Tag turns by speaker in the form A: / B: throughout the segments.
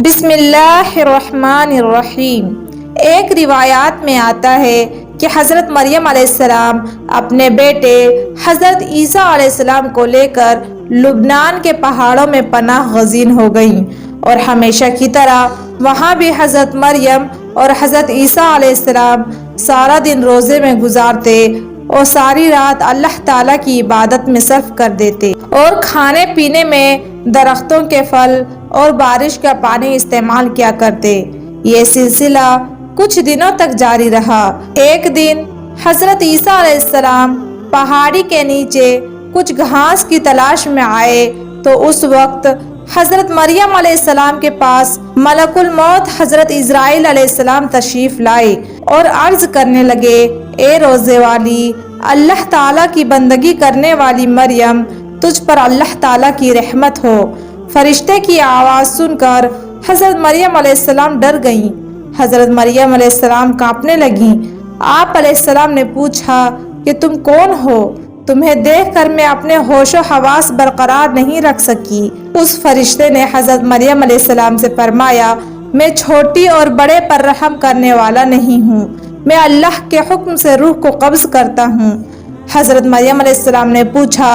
A: بسم اللہ الرحمن الرحیم۔ ایک روایات میں آتا ہے کہ حضرت مریم علیہ السلام اپنے بیٹے حضرت عیسیٰ علیہ السلام کو لے کر لبنان کے پہاڑوں میں پناہ گزین ہو گئیں، اور ہمیشہ کی طرح وہاں بھی حضرت مریم اور حضرت عیسیٰ علیہ السلام سارا دن روزے میں گزارتے اور ساری رات اللہ تعالیٰ کی عبادت میں صرف کر دیتے، اور کھانے پینے میں درختوں کے پھل اور بارش کا پانی استعمال کیا کرتے۔ یہ سلسلہ کچھ دنوں تک جاری رہا۔ ایک دن حضرت عیسیٰ علیہ السلام پہاڑی کے نیچے کچھ گھاس کی تلاش میں آئے تو اس وقت حضرت مریم علیہ السلام کے پاس ملک الموت حضرت اسرائیل علیہ السلام تشریف لائے اور عرض کرنے لگے، اے روزے والی، اللہ تعالیٰ کی بندگی کرنے والی مریم، تجھ پر اللہ تعالیٰ کی رحمت ہو۔ فرشتے کی آواز سن کر حضرت مریم علیہ السلام ڈر گئیں۔ حضرت مریم علیہ السلام کانپنے لگیں۔ آپ علیہ السلام نے پوچھا کہ تم کون ہو؟ تمہیں دیکھ کر میں اپنے ہوش و حواس برقرار نہیں رکھ سکی۔ اس فرشتے نے حضرت مریم علیہ السلام سے فرمایا، میں چھوٹی اور بڑے پر رحم کرنے والا نہیں ہوں، میں اللہ کے حکم سے روح کو قبض کرتا ہوں۔ حضرت مریم علیہ السلام نے پوچھا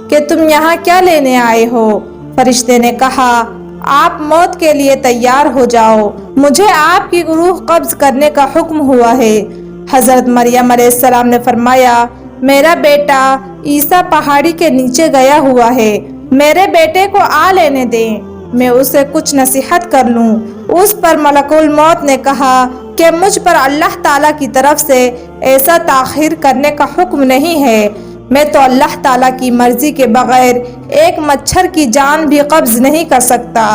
A: کہ تم یہاں کیا لینے آئے ہو؟ فرشتے نے کہا، آپ موت کے لیے تیار ہو جاؤ، مجھے آپ کی روح قبض کرنے کا حکم ہوا ہے۔ حضرت مریم علیہ السلام نے فرمایا، میرا بیٹا عیسیٰ پہاڑی کے نیچے گیا ہوا ہے، میرے بیٹے کو آ لینے دیں، میں اسے کچھ نصیحت کر لوں۔ اس پر ملک الموت نے کہا کہ مجھ پر اللہ تعالیٰ کی طرف سے ایسا تاخیر کرنے کا حکم نہیں ہے، میں تو اللہ تعالیٰ کی مرضی کے بغیر ایک مچھر کی جان بھی قبض نہیں کر سکتا۔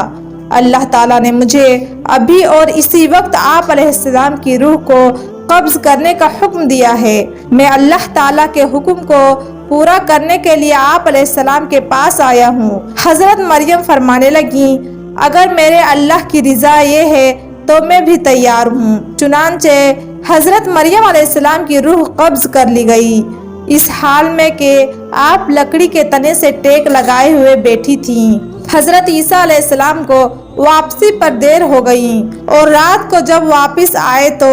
A: اللہ تعالیٰ نے مجھے ابھی اور اسی وقت آپ علیہ السلام کی روح کو قبض کرنے کا حکم دیا ہے، میں اللہ تعالیٰ کے حکم کو پورا کرنے کے لیے آپ علیہ السلام کے پاس آیا ہوں۔ حضرت مریم فرمانے لگیں، اگر میرے اللہ کی رضا یہ ہے تو میں بھی تیار ہوں۔ چنانچہ حضرت مریم علیہ السلام کی روح قبض کر لی گئی، اس حال میں کہ آپ لکڑی کے تنے سے ٹیک لگائے ہوئے بیٹھی تھیں۔ حضرت عیسیٰ علیہ السلام کو واپسی پر دیر ہو گئی، اور رات کو جب واپس آئے تو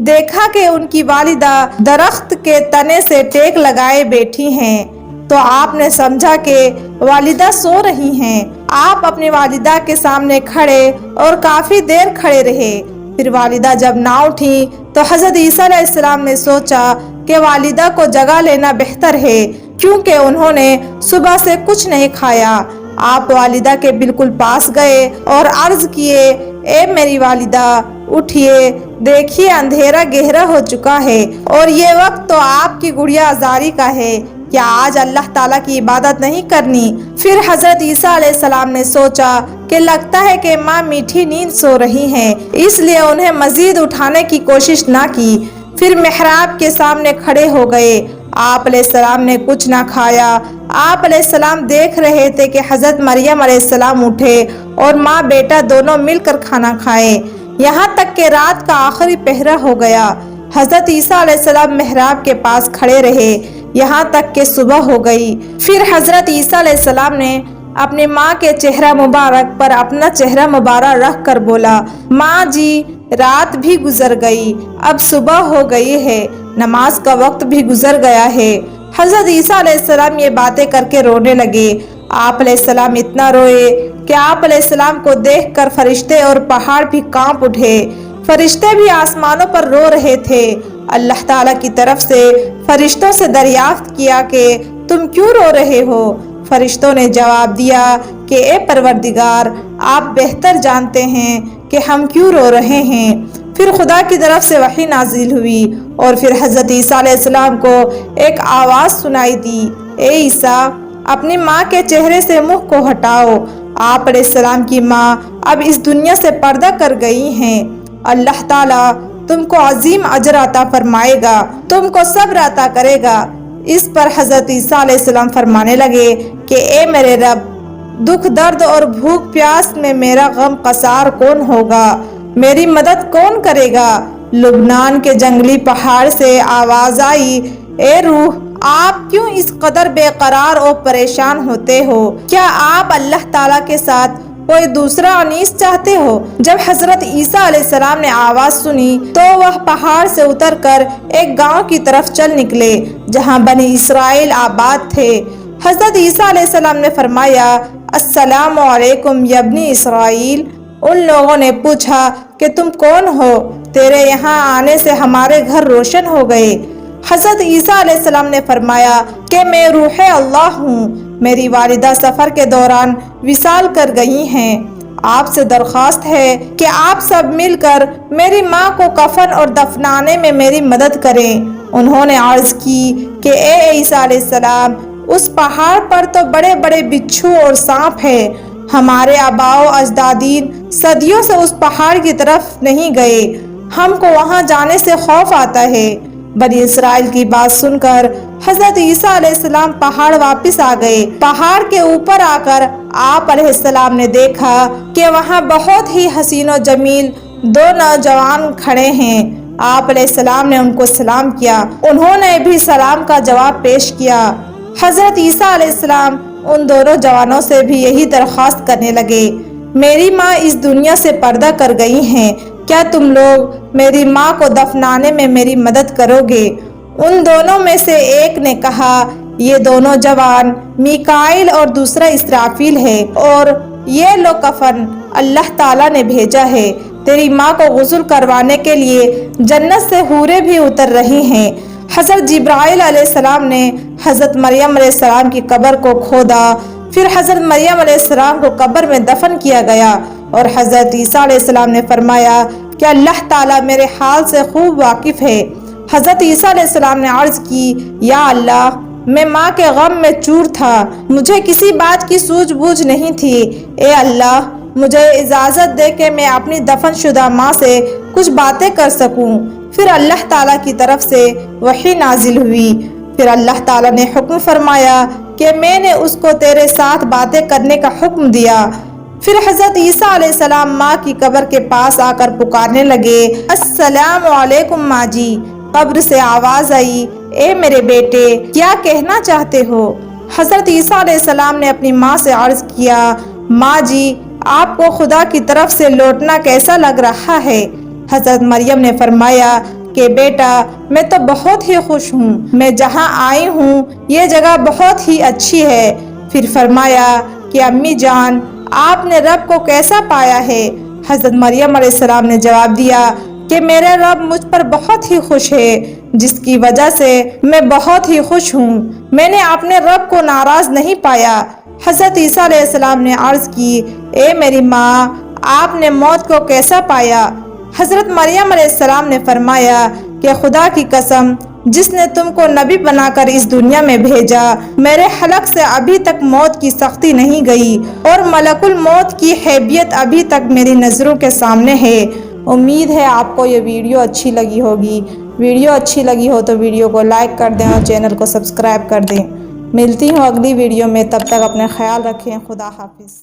A: دیکھا کہ ان کی والدہ درخت کے تنے سے ٹیک لگائے بیٹھی ہیں، تو آپ نے سمجھا کہ والدہ سو رہی ہیں۔ آپ اپنی والدہ کے سامنے کھڑے اور کافی دیر کھڑے رہے۔ پھر والدہ جب نہ اٹھی تو حضرت عیسیٰ علیہ السلام نے سوچا کہ والدہ کو جگا لینا بہتر ہے، کیونکہ انہوں نے صبح سے کچھ نہیں کھایا۔ آپ والدہ کے بالکل پاس گئے اور عرض کیے، اے میری والدہ، اٹھیے، دیکھیے اندھیرا گہرا ہو چکا ہے اور یہ وقت تو آپ کی گڑیا ازاری کا ہے، کیا آج اللہ تعالیٰ کی عبادت نہیں کرنی؟ پھر حضرت عیسیٰ علیہ السلام نے سوچا کہ لگتا ہے کہ ماں میٹھی نیند سو رہی ہیں، اس لیے انہیں مزید اٹھانے کی کوشش نہ کی۔ پھر محراب کے سامنے کھڑے ہو گئے۔ آپ علیہ السلام نے کچھ نہ کھایا۔ آپ علیہ السلام دیکھ رہے تھے کہ حضرت مریم علیہ السلام اٹھے اور ماں بیٹا دونوں مل کر کھانا کھائیں، یہاں تک کہ رات کا آخری پہرا ہو گیا۔ حضرت عیسیٰ علیہ السلام محراب کے پاس کھڑے رہے یہاں تک کہ صبح ہو گئی۔ پھر حضرت عیسیٰ علیہ السلام نے اپنی ماں کے چہرہ مبارک پر اپنا چہرہ مبارک رکھ کر بولا، ماں جی، رات بھی گزر گئی، اب صبح ہو گئی ہے، نماز کا وقت بھی گزر گیا ہے۔ حضرت عیسیٰ علیہ السلام یہ باتیں کر کے رونے لگے۔ آپ علیہ السلام اتنا روئے کہ آپ علیہ السلام کو دیکھ کر فرشتے اور پہاڑ بھی کانپ اٹھے۔ فرشتے بھی آسمانوں پر رو رہے تھے۔ اللہ تعالیٰ کی طرف سے فرشتوں سے دریافت کیا کہ تم کیوں رو رہے ہو؟ فرشتوں نے جواب دیا کہ اے پروردگار، آپ بہتر جانتے ہیں کہ ہم کیوں رو رہے ہیں۔ پھر خدا کی طرف سے وحی نازل ہوئی، اور پھر حضرت عیسیٰ علیہ السلام کو ایک آواز سنائی دی، اے عیسیٰ، اپنی ماں کے چہرے سے منہ کو ہٹاؤ۔ آپ علیہ السلام کی ماں اب اس دنیا سے پردہ کر گئی ہیں۔ اللہ تعالیٰ تم کو عظیم اجر عطا فرمائے گا، تم کو صبر عطا کرے گا۔ اس پر حضرت عیسیٰ علیہ السلام فرمانے لگے کہ اے میرے رب، دکھ درد اور بھوک پیاس میں میرا غم قصار کون ہوگا؟ میری مدد کون کرے گا؟ لبنان کے جنگلی پہاڑ سے آواز آئی، اے روح، آپ کیوں اس قدر بے قرار اور پریشان ہوتے ہو؟ کیا آپ اللہ تعالیٰ کے ساتھ کوئی دوسرا انیس چاہتے ہو؟ جب حضرت عیسیٰ علیہ السلام نے آواز سنی تو وہ پہاڑ سے اتر کر ایک گاؤں کی طرف چل نکلے جہاں بنی اسرائیل آباد تھے۔ حضرت عیسیٰ علیہ السلام نے فرمایا، السلام علیکم یا بنی اسرائیل۔ ان لوگوں نے پوچھا کہ تم کون ہو؟ تیرے یہاں آنے سے ہمارے گھر روشن ہو گئے۔ حضرت عیسیٰ علیہ السلام نے فرمایا کہ میں روح اللہ ہوں، میری والدہ سفر کے دوران وصال کر گئی ہیں۔ آپ سے درخواست ہے کہ آپ سب مل کر میری ماں کو کفن اور دفنانے میں میری مدد کریں۔ انہوں نے عرض کی کہ اے عیسیٰ علیہ السلام، اس پہاڑ پر تو بڑے بڑے بچھو اور سانپ ہے، ہمارے آباء و اجدادین صدیوں سے اس پہاڑ کی طرف نہیں گئے، ہم کو وہاں جانے سے خوف آتا ہے۔ بنی اسرائیل کی بات سن کر حضرت عیسیٰ علیہ السلام پہاڑ واپس آ گئے۔ پہاڑ کے اوپر آ کر آپ علیہ السلام نے دیکھا کہ وہاں بہت ہی حسین و جمیل دو نوجوان کھڑے ہیں۔ آپ علیہ السلام نے ان کو سلام کیا، انہوں نے بھی سلام کا جواب پیش کیا۔ حضرت عیسیٰ علیہ السلام ان دونوں جوانوں سے بھی یہی درخواست کرنے لگے، میری ماں اس دنیا سے پردہ کر گئی ہیں، کیا تم لوگ میری ماں کو دفنانے میں میری مدد کرو گے؟ ان دونوں میں سے ایک نے کہا، یہ دونوں جوان میکائیل اور دوسرا اسرافیل ہے، اور یہ لو کفن اللہ تعالیٰ نے بھیجا ہے، تیری ماں کو غسل کروانے کے لیے جنت سے حوریں بھی اتر رہی ہیں۔ حضرت جبرائیل علیہ السلام نے حضرت مریم علیہ السلام کی قبر کو کھودا، پھر حضرت مریم علیہ السلام کو قبر میں دفن کیا گیا، اور حضرت عیسیٰ علیہ السلام نے فرمایا کہ اللہ تعالیٰ میرے حال سے خوب واقف ہے۔ حضرت عیسیٰ علیہ السلام نے عرض کی، یا اللہ، میں ماں کے غم میں چور تھا، مجھے کسی بات کی سوجھ بوجھ نہیں تھی، اے اللہ مجھے اجازت دے کہ میں اپنی دفن شدہ ماں سے کچھ باتیں کر سکوں۔ پھر اللہ تعالیٰ کی طرف سے وحی نازل ہوئی، پھر اللہ تعالیٰ نے حکم فرمایا کہ میں نے اس کو تیرے ساتھ باتیں کرنے کا حکم دیا۔ پھر حضرت عیسیٰ علیہ السلام ماں کی قبر کے پاس آ کر پکارنے لگے، السلام علیکم ماں جی۔ قبر سے آواز آئی، اے میرے بیٹے، کیا کہنا چاہتے ہو؟ حضرت عیسیٰ علیہ السلام نے اپنی ماں سے عرض کیا، ماں جی، آپ کو خدا کی طرف سے لوٹنا کیسا لگ رہا ہے؟ حضرت مریم نے فرمایا کہ بیٹا، میں تو بہت ہی خوش ہوں، میں جہاں آئی ہوں یہ جگہ بہت ہی اچھی ہے۔ پھر فرمایا کہ امی جان، آپ نے رب کو کیسا پایا ہے؟ حضرت مریم علیہ السلام نے جواب دیا کہ میرے رب مجھ پر بہت ہی خوش ہے، جس کی وجہ سے میں بہت ہی خوش ہوں، میں نے اپنے رب کو ناراض نہیں پایا۔ حضرت عیسیٰ علیہ السلام نے عرض کی، اے میری ماں، آپ نے موت کو کیسا پایا؟ حضرت مریم علیہ السلام نے فرمایا کہ خدا کی قسم، جس نے تم کو نبی بنا کر اس دنیا میں بھیجا، میرے حلق سے ابھی تک موت کی سختی نہیں گئی، اور ملک الموت کی حیبیت ابھی تک میری نظروں کے سامنے ہے۔ امید ہے آپ کو یہ ویڈیو اچھی لگی ہوگی۔ ویڈیو اچھی لگی ہو تو ویڈیو کو لائک کر دیں اور چینل کو سبسکرائب کر دیں۔ ملتی ہوں اگلی ویڈیو میں، تب تک اپنے خیال رکھیں۔ خدا حافظ۔